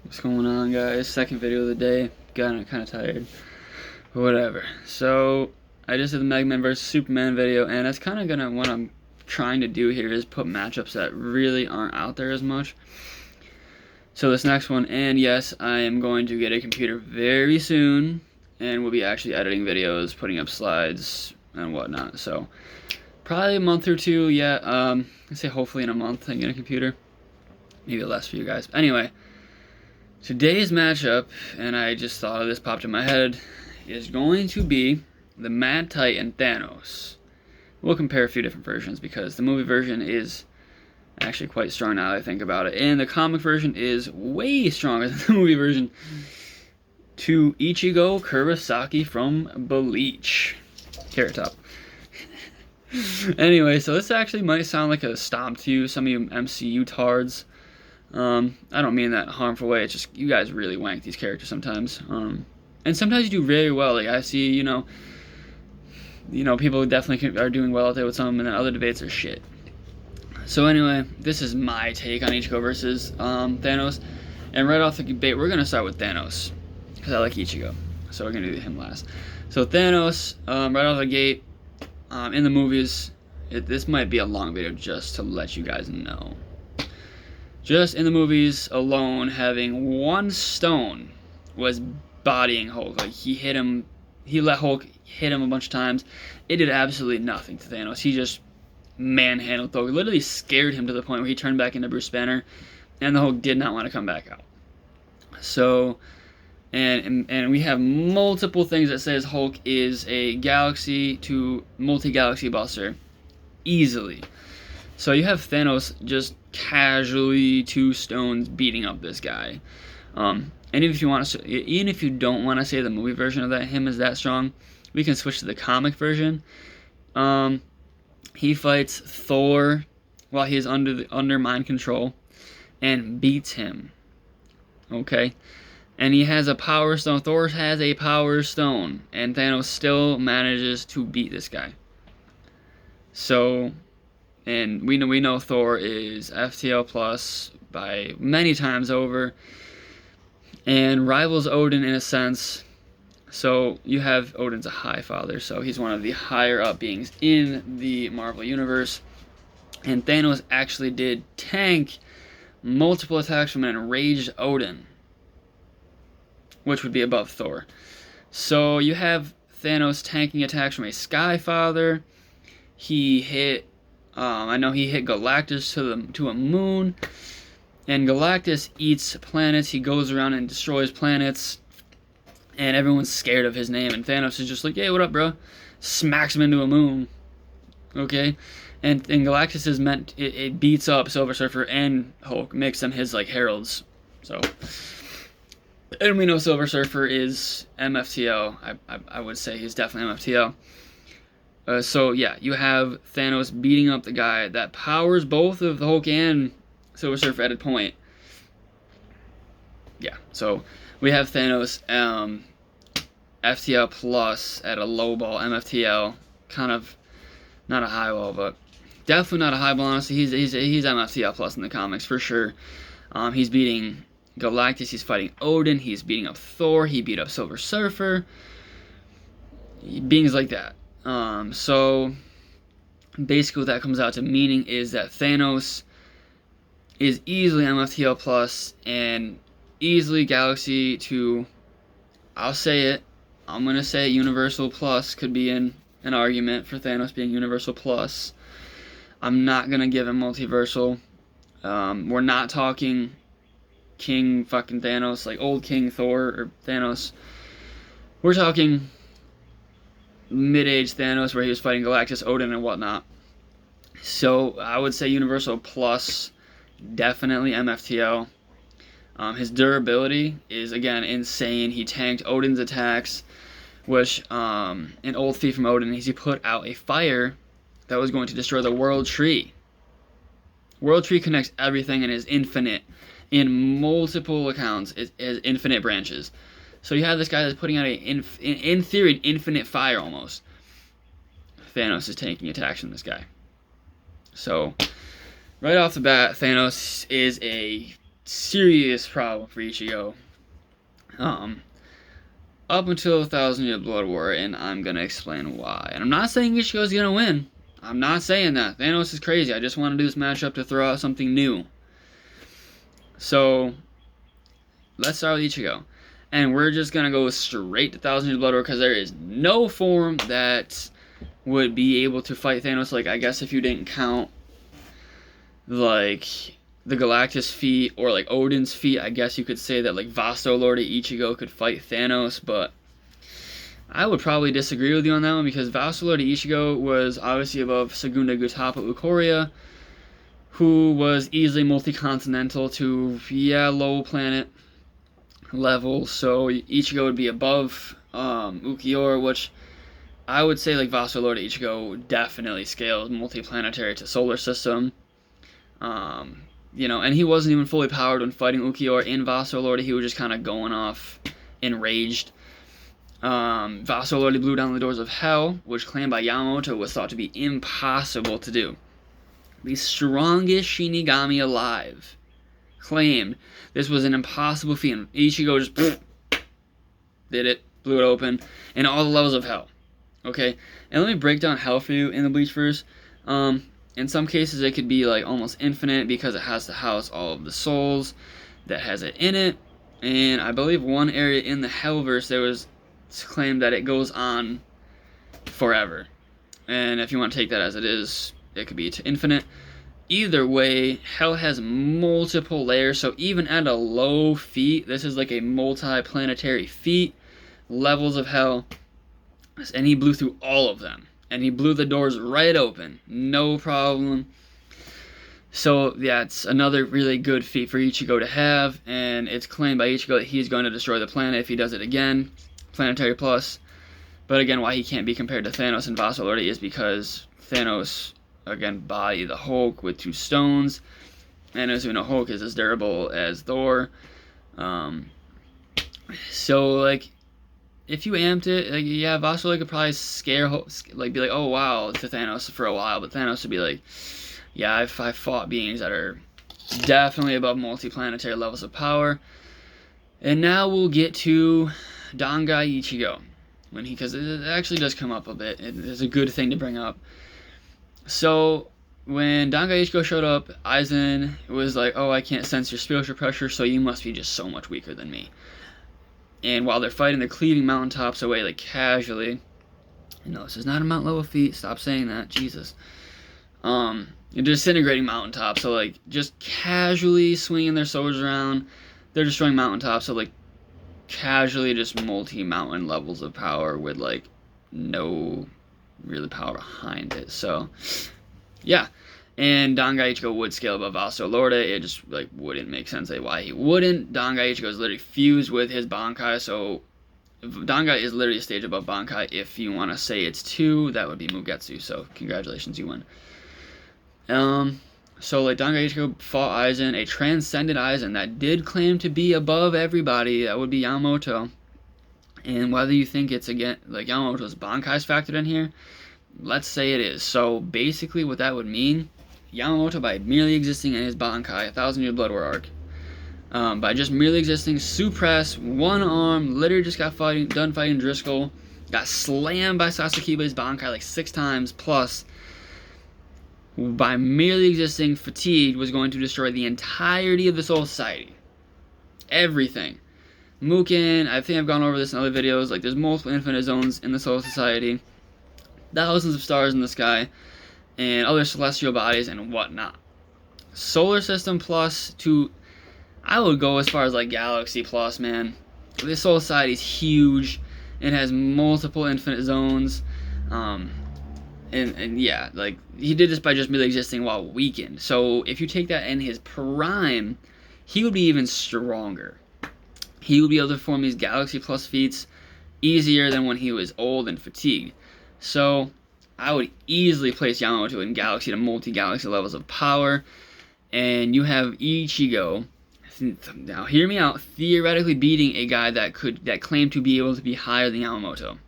What's going on, guys? Second video of the day. Kind of tired. But whatever. So, I just did the Mega Man vs. Superman video, and that's kind of gonna, what I'm trying to do here is put matchups that really aren't out there as much. So this next one, and yes, I am going to get a computer very soon, and we'll be actually editing videos, putting up slides, and whatnot. So, probably a month or two, yeah. I'd say hopefully in a month I can get a computer. Maybe less for you guys. But anyway. Today's matchup, and I just thought of this, popped in my head, is going to be the Mad Titan Thanos. We'll compare a few different versions because the movie version is actually quite strong now that I think about it. And the comic version is way stronger than the movie version. To Ichigo Kurosaki from Bleach. Carrot Top. Anyway, so this actually might sound like a stomp to you, some of you MCU tards. I don't mean that in a harmful way. It's just you guys really wank these characters sometimes. And sometimes you do very well. Like I see, you know, people definitely are doing well out there with some, and then other debates are shit. So anyway, this is my take on Ichigo versus Thanos. And right off the debate, we're gonna start with Thanos because I like Ichigo, so we're gonna do him last. So Thanos, right off the gate, in the movies, this might be a long video just to let you guys know. Just in the movies alone, having one stone was bodying Hulk. Like, he let Hulk hit him a bunch of times. It did absolutely nothing to Thanos. He just manhandled Hulk. Literally scared him to the point where he turned back into Bruce Banner, and the Hulk did not want to come back out. So, and we have multiple things that says Hulk is a galaxy to multi-galaxy buster. Easily. So you have Thanos just casually 2 stones beating up this guy. And if you want to, even if you don't want to say the movie version of him is that strong, we can switch to the comic version. He fights Thor while he is under mind control and beats him. Okay, and he has a power stone. Thor has a power stone, and Thanos still manages to beat this guy. So. And we know Thor is FTL plus by many times over, and rivals Odin in a sense. So you have Odin's a High Father, so he's one of the higher up beings in the Marvel universe. And Thanos actually did tank multiple attacks from an enraged Odin, which would be above Thor. So you have Thanos tanking attacks from a Sky Father. He hit. I know he hit Galactus to a moon, and Galactus eats planets. He goes around and destroys planets, and everyone's scared of his name. And Thanos is just like, "Hey, what up, bro?" Smacks him into a moon. Okay, and Galactus is it beats up Silver Surfer and Hulk, makes them his like heralds. So, and we know Silver Surfer is MFTL. I would say he's definitely MFTL. So yeah, you have Thanos beating up the guy that powers both of the Hulk and Silver Surfer at a point. Yeah, so we have Thanos FTL plus at a low ball, MFTL, kind of not a high ball, but definitely not a high ball. Honestly, he's MFTL plus in the comics for sure. He's beating Galactus, he's fighting Odin, he's beating up Thor, he beat up Silver Surfer, beings like that. So basically what that comes out to meaning is that Thanos is easily MFTL plus and easily Galaxy to, I'll say it, I'm going to say Universal plus could be an argument for Thanos being Universal plus. I'm not going to give him Multiversal. We're not talking King fucking Thanos, like old King Thor or Thanos. We're talking mid-age Thanos where he was fighting Galactus, Odin, and whatnot. So I would say Universal plus, definitely MFTL. His durability is again insane. He tanked Odin's attacks, which an old thief from Odin is he put out a fire that was going to destroy the World Tree. World Tree connects everything and is infinite in multiple accounts. It is infinite branches. So you have this guy that's putting out in theory, an infinite fire almost. Thanos is taking attacks from this guy. So, right off the bat, Thanos is a serious problem for Ichigo. Up until 1,000-Year Blood War, and I'm gonna explain why. And I'm not saying Ichigo's gonna win. I'm not saying that. Thanos is crazy. I just want to do this matchup to throw out something new. So, let's start with Ichigo. And we're just gonna go straight to 1,000-Year Blood War because there is no form that would be able to fight Thanos. Like, I guess if you didn't count, like, the Galactus feat or like Odin's feat, I guess you could say that like Vasto Lord Ichigo could fight Thanos, but I would probably disagree with you on that one because Vasto Lord Ichigo was obviously above Segunda Gutapa Ukoria, who was easily multi-continental to, low planet level, so Ichigo would be above Ukiyor, which I would say like Vasto Lord Ichigo definitely scales multi-planetary to solar system. And he wasn't even fully powered when fighting Ukiyor in Vasto Lord. He was just kind of going off enraged. Vasto Lord blew down the doors of hell, which claimed by Yamamoto was thought to be impossible to do. The strongest Shinigami alive claimed this was an impossible feat, and Ichigo just did it, blew it open, in all the levels of hell. Okay, and let me break down hell for you in the Bleach verse. In some cases, it could be like almost infinite because it has to house all of the souls that has it in it. And I believe one area in the Hellverse there was claimed that it goes on forever. And if you want to take that as it is, it could be to infinite. Either way, Hell has multiple layers, so even at a low feat, this is like a multi-planetary feat, levels of Hell, and he blew through all of them. And he blew the doors right open. No problem. So, yeah, it's another really good feat for Ichigo to have. And it's claimed by Ichigo that he's going to destroy the planet if he does it again. Planetary plus. But again, why he can't be compared to Thanos and Vasto Lord is because Thanos, again, body the Hulk with 2 stones. And as we know, Hulk is as durable as Thor. So, like, if you amped it, like, yeah, Vasto Lord could probably scare, like, be like, oh wow, to Thanos for a while, but Thanos would be like, yeah, I've fought beings that are definitely above multi-planetary levels of power. And now we'll get to Bankai Ichigo, because it actually does come up a bit. It is a good thing to bring up. So when Bankai Ichigo showed up, Aizen was like, oh, I can't sense your spiritual pressure, so you must be just so much weaker than me. And while they're fighting, they're cleaving mountaintops away, like, casually. No, this is not a mount level feat. Stop saying that. Jesus. They're disintegrating mountaintops, so, like, just casually swinging their swords around. They're destroying mountaintops, so, like, casually just multi-mountain levels of power with, like, no really power behind it. So, yeah. And Bankai Ichigo would scale above Vasto Lord. It just, like, wouldn't make sense why he wouldn't. Bankai Ichigo is literally fused with his Bankai, so Bankai is literally a stage above Bankai. If you want to say it's 2, that would be Mugestu, so congratulations, you win. So, like, Bankai Ichigo fought Aizen, a transcended Aizen that did claim to be above everybody. That would be Yamamoto. And whether you think it's, again, like, Yamamoto's Bankai's factored in here, let's say it is. So, basically what that would mean, Yamamoto, by merely existing in his Bankai, 1,000-Year Blood War arc, by just merely existing, suppress, one arm, literally just got done fighting Driscoll, got slammed by Sasakiba's Bankai like 6 times, plus, by merely existing, fatigued, was going to destroy the entirety of the Soul Society. Everything. Muken, I think I've gone over this in other videos, like, there's multiple infinite zones in the Soul Society, thousands of stars in the sky, and other celestial bodies and whatnot. Solar system plus to, I would go as far as like galaxy plus, man. This Soul Society is huge. It has multiple infinite zones. And yeah, like, he did this by just merely existing while weakened. So if you take that in his prime, he would be even stronger. He would be able to perform these galaxy plus feats easier than when he was old and fatigued. So I would easily place Yamamoto in galaxy to multi-galaxy levels of power. And you have Ichigo, now hear me out, theoretically beating a guy that claimed to be able to be higher than Yamamoto.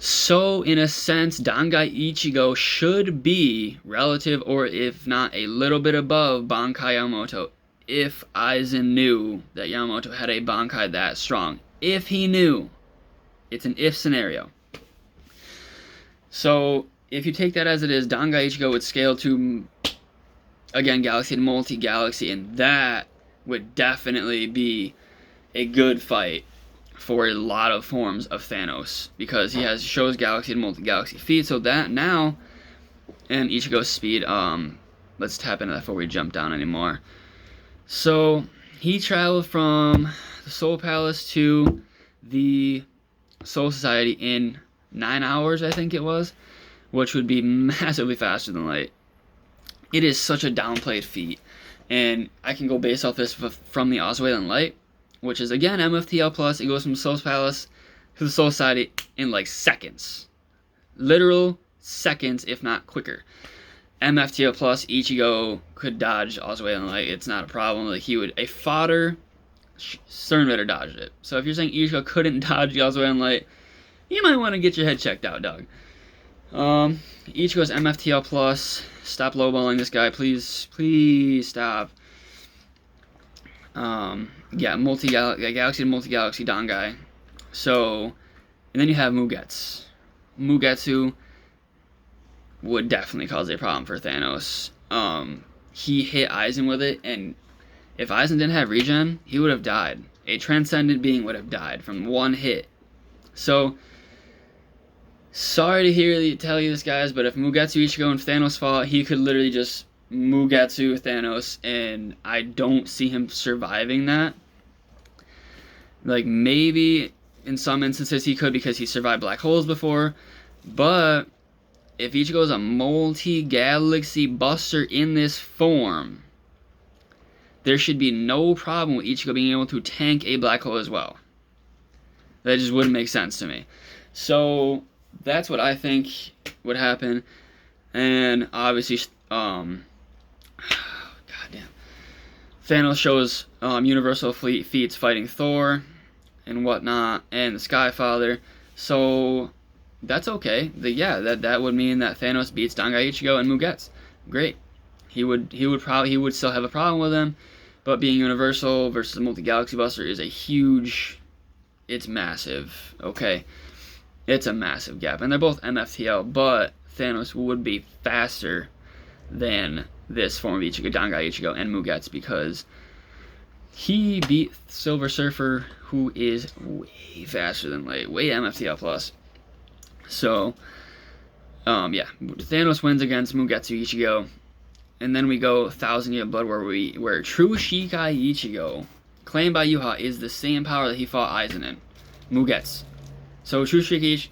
So, in a sense, Bankai Ichigo should be relative, or if not a little bit above, Bankai Yamamoto, if Aizen knew that Yamamoto had a bankai that strong. If he knew. It's an if scenario. So, if you take that as it is, Dangai Ichigo would scale to, again, Galaxy and Multi-Galaxy, and that would definitely be a good fight for a lot of forms of Thanos, because he shows Galaxy and Multi-Galaxy feet, so that now, and Ichigo's speed, let's tap into that before we jump down anymore. So, he traveled from the Soul Palace to the Soul Society in 9 hours, I think it was, which would be massively faster than light. It is such a downplayed feat, and I can go based off this from the Oswald Light, which is, again, MFTL plus. It goes from Soul Palace to the Soul Society in like seconds. Literal seconds, if not quicker. MFTL plus, Ichigo could dodge Oswald Light. It's not a problem. Like, he would, a fodder, Stern better dodged it. So if you're saying Ichigo couldn't dodge the Oswald Light, you might want to get your head checked out, dog. Ichigo's MFTL plus. Stop lowballing this guy, please. Please stop. Yeah, Galaxy to Multi-Galaxy Dangai. So, and then you have Mugetsu. Mugetsu would definitely cause a problem for Thanos. He hit Aizen with it, and if Aizen didn't have regen, he would have died. A transcendent being would have died from one hit. So, sorry to tell you this, guys, but if Mugetsu, Ichigo, and Thanos fought, he could literally just Mugetsu Thanos, and I don't see him surviving that. Like, maybe in some instances he could because he survived black holes before, but if Ichigo is a multi-galaxy buster in this form, there should be no problem with Ichigo being able to tank a black hole as well. That just wouldn't make sense to me. So, that's what I think would happen. And obviously, goddamn, Thanos shows universal feats fighting Thor and whatnot, and the Skyfather. So that's okay. That would mean that Thanos beats Dangai Ichigo and Mugetsu. Great. He would still have a problem with him, but being universal versus a multi-galaxy buster is a huge. It's massive. Okay. It's a massive gap, and they're both MFTL, but Thanos would be faster than this form of Ichigo, Dangai Ichigo, and Mugetsu, because he beat Silver Surfer, who is way faster than Light, way MFTL plus. So, yeah, Thanos wins against Mugetsu Ichigo, and then we go 1,000 Year Blood, where True Shikai Ichigo, claimed by Yuha, is the same power that he fought Aizen in, Mugetsu. So True Shikai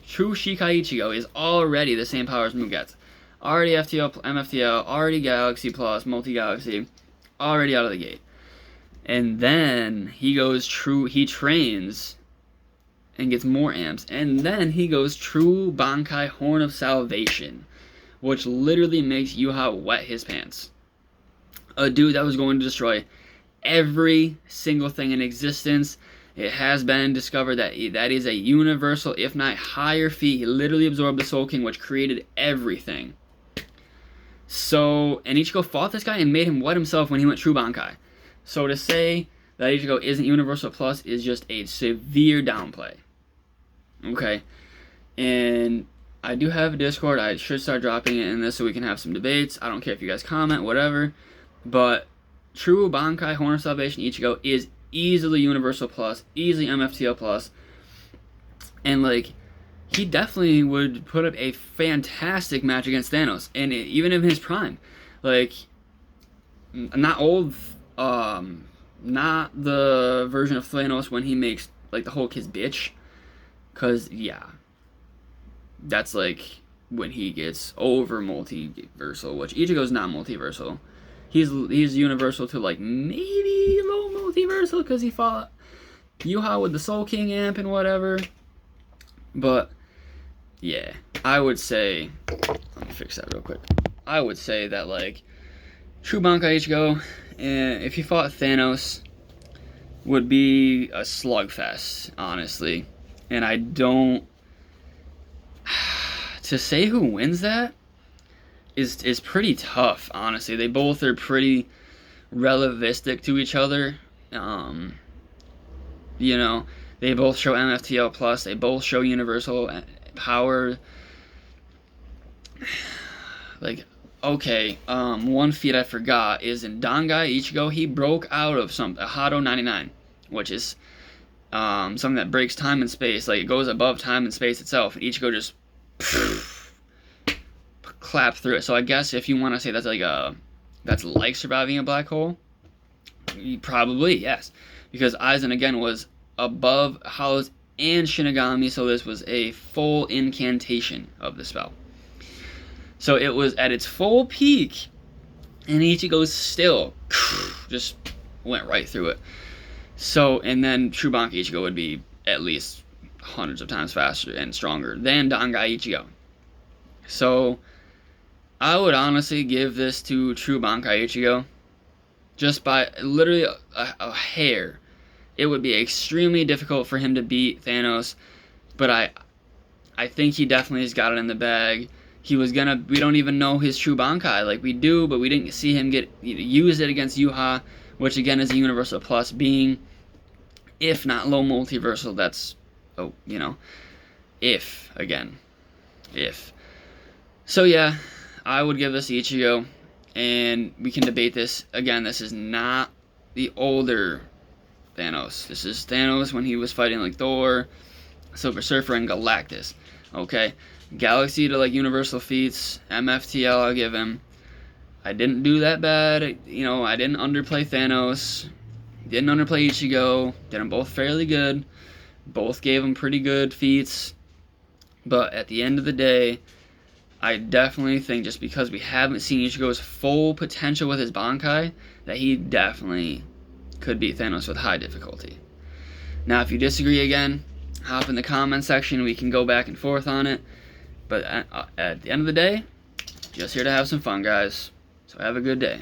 Ichigo is already the same power as Mugetsu. Already MFTL, already Galaxy Plus, Multi-Galaxy, already out of the gate. And then he trains and gets more amps. And then he goes True Bankai Horn of Salvation, which literally makes Yuha wet his pants. A dude that was going to destroy every single thing in existence. It has been discovered that that is a universal, if not higher feat. He literally absorbed the Soul King, which created everything. So, and Ichigo fought this guy and made him wet himself when he went True Bankai. So to say that Ichigo isn't universal plus is just a severe downplay. Okay. And I do have a Discord. I should start dropping it in this so we can have some debates. I don't care if you guys comment, whatever. But True Bankai Horn of Salvation Ichigo is easily universal plus, easily MFTL plus, and like, he definitely would put up a fantastic match against Thanos, and even in his prime, like, not the version of Thanos when he makes like the Hulk his bitch, cause yeah, that's like when he gets over multiversal, which Ichigo's not multiversal. He's universal to like maybe low multiversal because he fought Yuha with the Soul King amp and whatever. But yeah, I would say, let me fix that real quick. I would say that like True Bankai Ichigo, if he fought Thanos, would be a slugfest, honestly. And I don't, to say who wins that is pretty tough, honestly. They both are pretty relativistic to each other. You know, they both show MFTL plus. They both show universal power. Like, okay, one feat I forgot is in Bankai Ichigo, he broke out of a Hado 99, which is something that breaks time and space. Like, it goes above time and space itself, and Ichigo just clapped through it. So I guess if you want to say that's like surviving a black hole, probably, yes. Because Aizen, again, was above Hollows and Shinigami, so this was a full incantation of the spell. So it was at its full peak, and Ichigo still just went right through it. So, and then True Bankai Ichigo would be at least hundreds of times faster and stronger than Bankai Ichigo. So, I would honestly give this to True Bankai Ichigo. Just by literally a hair. It would be extremely difficult for him to beat Thanos, but I think he definitely has got it in the bag. We don't even know his True Bankai. Like, we do, but we didn't see him use it against Yuha, which again is a Universal Plus being, if not low multiversal, that's, if. So yeah, I would give this to Ichigo, and we can debate this. Again, this is not the older Thanos. This is Thanos when he was fighting like Thor, Silver Surfer, and Galactus. Okay? Galaxy to like universal feats, MFTL I'll give him. I didn't do that bad. I didn't underplay Thanos. Didn't underplay Ichigo. Did them both fairly good. Both gave him pretty good feats. But at the end of the day, I definitely think just because we haven't seen Ichigo's full potential with his Bankai, that he definitely could beat Thanos with high difficulty. Now, if you disagree again, hop in the comment section. We can go back and forth on it. But at the end of the day, just here to have some fun, guys. So have a good day.